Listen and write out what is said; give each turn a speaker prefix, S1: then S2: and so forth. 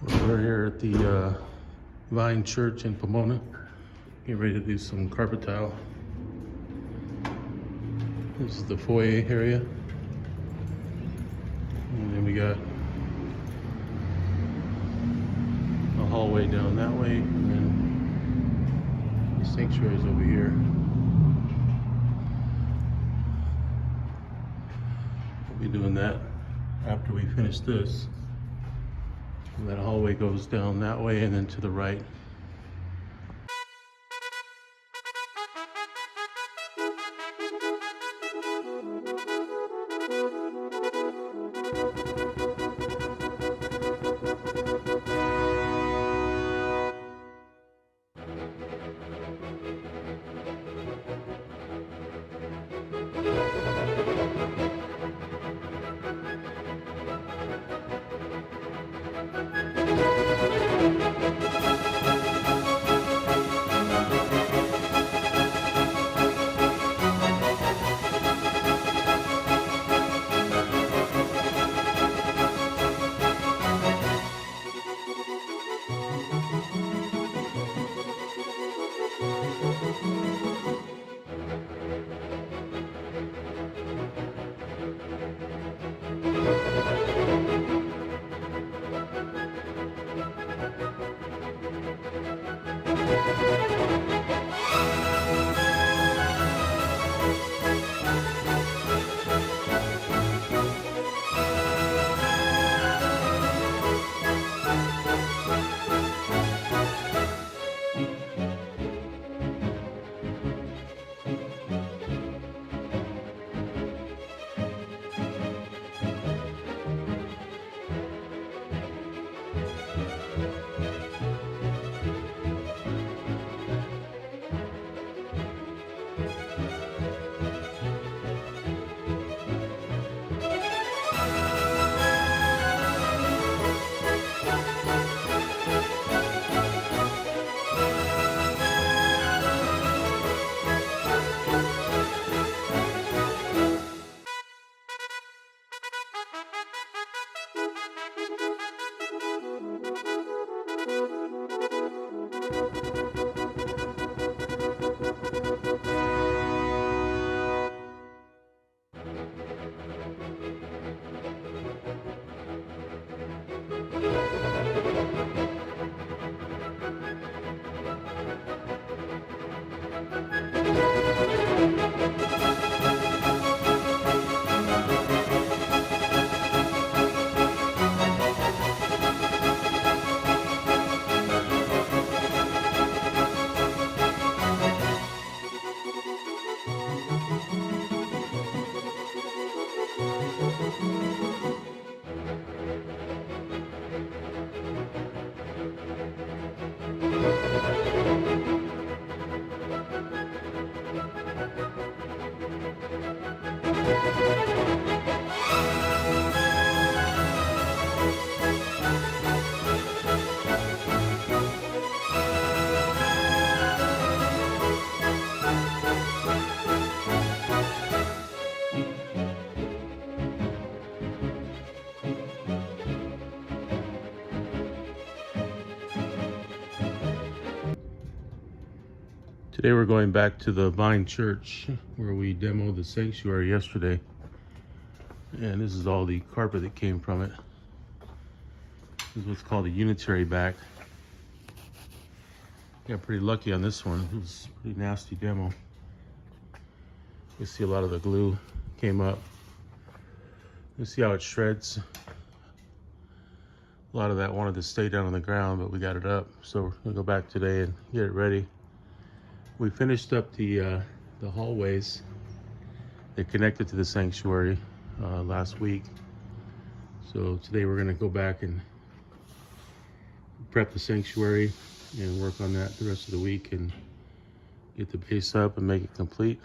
S1: We're here at the Vine Church in Pomona. Getting ready to do some carpet tile. This is the foyer area. And then we got a hallway down that way. And then the sanctuary's over here. We'll be doing that after we finish this. And that hallway goes down that way and then to the right. Today we're going back to the Vine Church where we demoed the sanctuary yesterday. And this is all the carpet that came from it. This is what's called a unitary back. Got pretty lucky on this one. It was a pretty nasty demo. You see a lot of the glue came up. You see how it shreds. A lot of that wanted to stay down on the ground, but we got it up. So we're gonna go back today and get it ready. We finished up the hallways that connected to the sanctuary last week. So today we're gonna go back and prep the sanctuary and work on that the rest of the week and get the base up and make it complete.